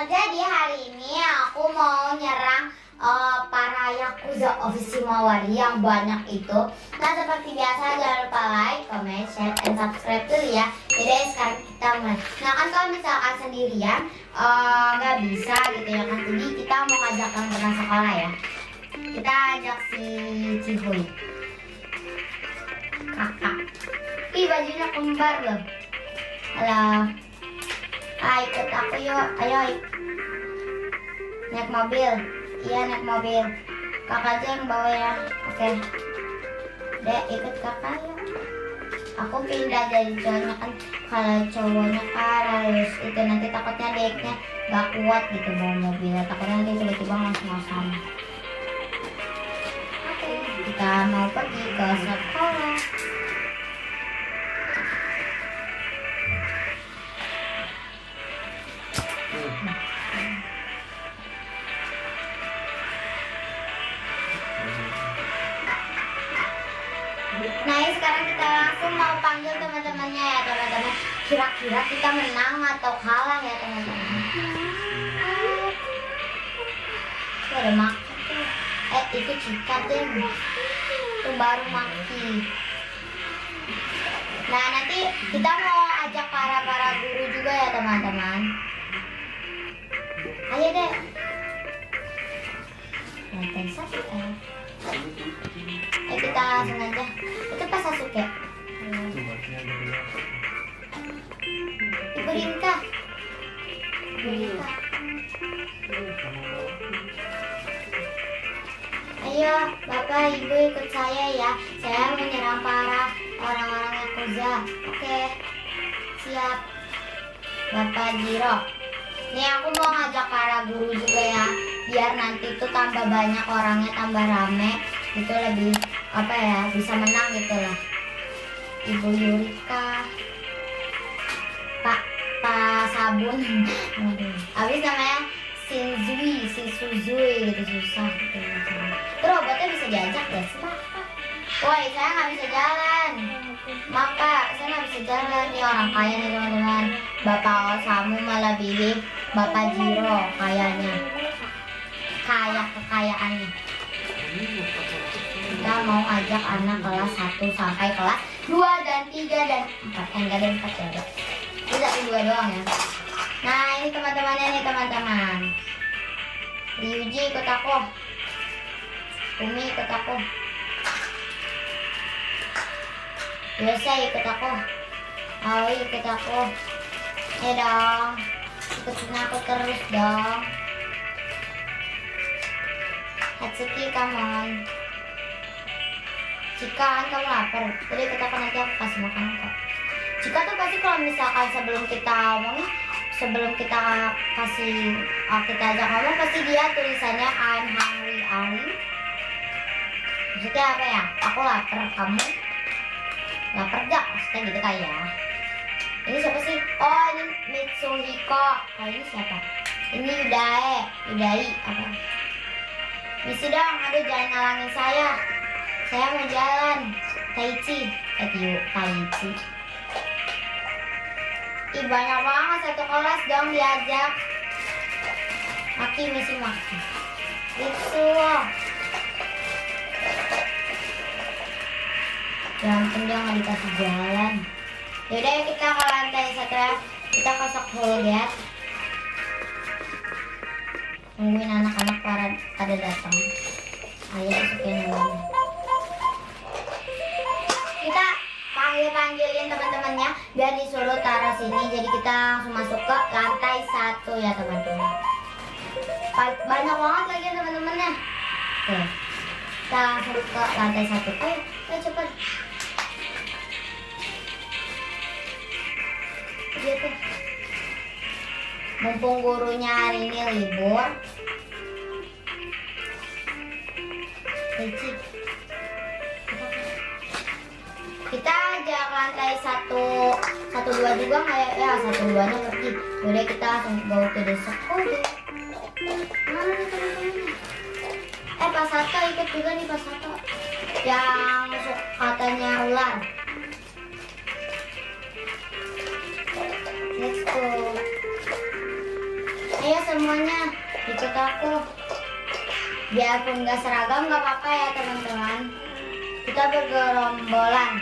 Jadi hari ini aku mau nyerang para Yakuza Orochimaru yang banyak itu. Nah, seperti biasa jangan lupa like, comment, share, and subscribe dulu ya. Jadi sekarang kita mulai. Nah kan kalau misalkan sendirian nggak bisa gitu ya kan. Jadi kita mau ngajak yang pernah sekolah ya. Kita ajak si Cihuy, kakak. Ih, bajunya kembar loh. Halo. Ayo ikut aku yuk. Ayo naik mobil. Iya, naik mobil. Kakak aja yang bawa ya. Oke. Dek, ikut kakak ya. Aku pindah jadi cowoknya kan. Kalau cowoknya kan harus itu, nanti takutnya deknya gak kuat gitu bawa mobilnya. Takutnya nanti tiba-tiba ngos-ngosan. Oke, kita mau pergi ke sekolah. Nah, ini sekarang kita langsung mau panggil teman-temannya ya teman-teman. Kira-kira kita menang atau kalah ya teman-teman. Itu ada Maki tuh. Itu Cika deh. Itu baru Maki. Nah, nanti kita mau ajak para guru juga ya teman-teman. Ayo deh. Lantai satu Ayo kita langsung aja. Itu pas Sasuke. Ibu Rinka. Ayo, Bapak, Ibu ikut saya ya. Saya menyerang para orang-orang Yakuza. Oke, siap. Bapak Jiro. Nih aku mau ngajak para guru juga ya. Biar nanti tuh tambah banyak orangnya, tambah rame. Itu lebih apa ya, bisa menang gitu lah. Ibu Yurika, Pak Sabun. Habis namanya Shinzui, si Suzui gitu, susah gitu. Terus robotnya bisa diajak ya sih? Woi, saya nggak bisa jalan. Maaf Pak, saya nggak bisa jalan. Nih orang kaya nih teman-teman. Bapak Osamu malah pilih Bapak Jiro kayaknya. Kaya kekayaannya. Kita mau ajak anak kelas 1 sampai kelas 2 dan 3 dan 4. Enggak ada 4 ya, Dok. Kita 2 doang ya. Nah, ini teman-temannya nih teman-teman. Ryuji ikut aku. Umi ikut aku. Yosei ikut aku. Aoi ikut aku. Ayo dong. Ikutin aku terus dong. Hatsuki, come on. Cika, kan kamu lapar. Jadi kita kan nanti aku kasih makan kok. Cika tuh pasti kalau misalkan sebelum kita kasih kita ajak ngomong, pasti dia tulisannya I'm hungry, are you? Maksudnya apa ya? Aku lapar, kamu lapar gak? Maksudnya gitu kayak ya. Ini siapa sih? Oh, ini Mitsuhiko. Ini siapa? Ini Yudai apa? Misi dong, aduh jangan ngalangin saya. Saya mau jalan. Taichi. Taichi. Ih, banyak banget satu kelas dong diajak. Maki, misi Maki. Itu. Jangan dia nggak dikasih jalan. Yaudah ya, kita ke lantai 1 ya. Kita ke Sokhulget. Nungguin anak-anak pada datang. Ayo masukin namanya. Kita panggilin teman-temannya biar disuruh taruh sini. Jadi kita langsung masuk ke lantai 1 ya teman-teman. Banyak banget lagi teman-temannya. Oke. Kita langsung ke lantai 1. Ayo cepat. Gitu. Mumpung gurunya hari ini libur. Kita ajak lantai 1, 2 juga nggak ya? 1, 2-nya pergi. Udah kita langsung go to the school. Mana nih teman-temannya? Pak Sato ikut juga nih, Pak Sato. Yang katanya ular. Let's go. Ayo semuanya. Ikut aku. Biarpun gak seragam gak apa-apa ya teman-teman. Kita bergerombolan.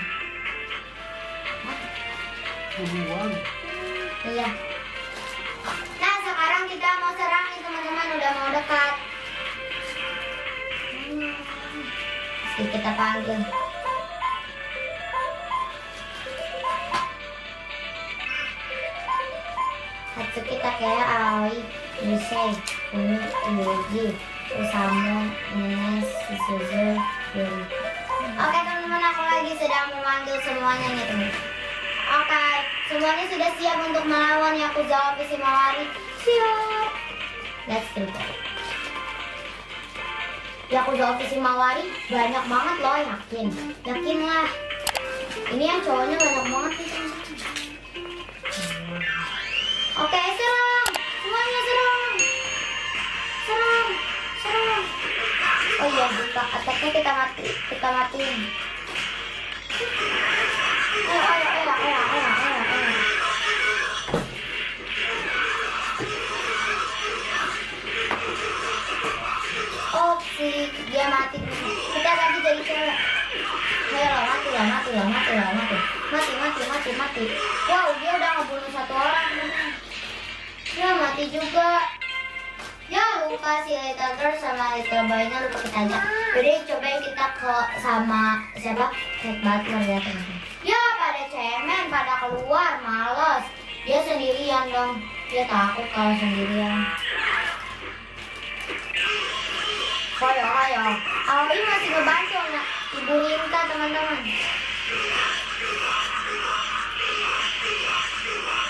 Iya. Nah sekarang kita mau serang nih teman-teman. Udah mau dekat. Meski kita panggil. Kita kayak Aoi, Yusei, Umi, Yuji, Usamu, Ines, Suzu, Yuri. Oke teman-teman, aku lagi sedang memanggil semuanya nih teman. Oke, semuanya sudah siap untuk melawan Yakuza Oshimawari. Siap. Let's do it. Yakuza Oshimawari banyak banget loh, yakin. Yakin lah. Ini yang cowoknya banyak banget nih teman-teman. Oke, serang! Semuanya serang! Serang! Serang! Oh iya, buka attack-nya kita matiin. Ayo. Oh, dia mati. Kita ganti jadi cewek. Ayo, mati. Wow, dia udah ngebunuh satu orang. Ya mati juga. Ya lupa si Little Girl sama Little Boy-nya lupa kita ajak. Jadi cobain kita ke sama siapa? Head Butler ya teman-teman. Ya pada cemen, pada keluar, males. Dia sendirian dong. Dia takut kalau sendirian. Ayo. Aoi masih ngebantu nak Ibu Rinka teman-teman.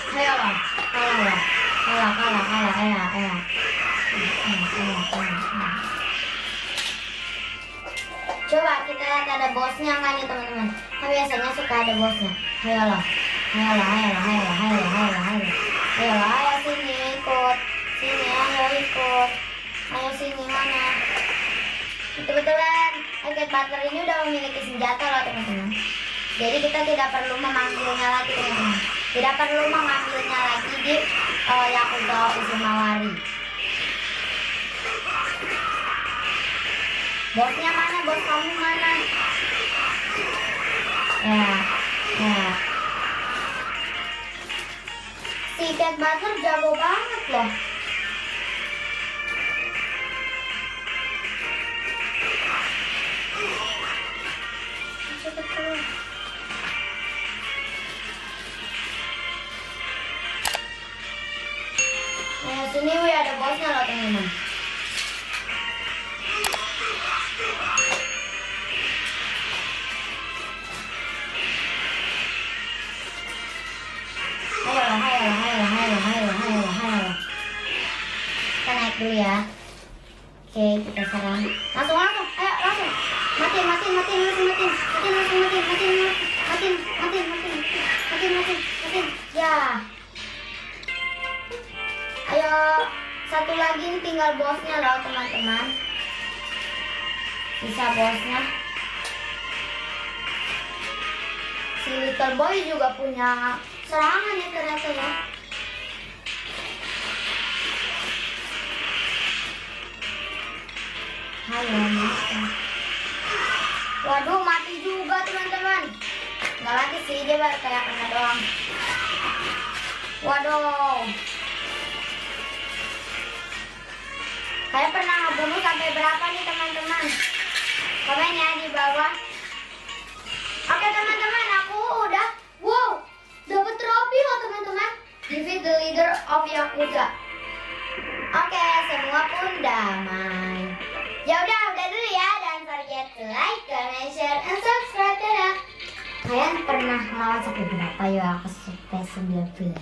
Ayo lah, kalah. Coba kita lihat ada bosnya kan nih teman-teman. Kan biasanya suka ada bosnya. Ayo sini ikut. Ayo sini mana? Kebetulan Head Butler ini udah memiliki senjata loh teman-teman. Jadi kita tidak perlu memanggilnya lagi teman-teman. Tidak perlu mengambilnya lagi di Yakuza Oshimawari. Bosnya mana? Bos kamu mana? Ya. Si Head Butler jago banget loh. Sini ada bosnya loh teman-teman. Ayo. Kita naik dulu ya. Oke, kita serang. Langsung. Ayo, langsung. Matiin. Ya. Ayo, satu lagi nih tinggal bosnya loh teman-teman. Bisa bosnya. Si Little Boy juga punya serangan ya ternyata ya. Ayo, waduh, mati juga teman-teman. Nggak lagi sih, dia baru kayak kena doang. Waduh. Saya pernah ngebunuh sampai berapa nih teman-teman? Komen ya di bawah. Oke teman-teman, aku udah dapat trofi loh teman-teman. Defeat the leader of Yakuza. Oke, semua pun damai. Ya udah dulu ya. Don't forget to like, comment, share, and subscribe. Dadah. Kalian pernah ngelawan sampai berapa ya? Aku sampai 19.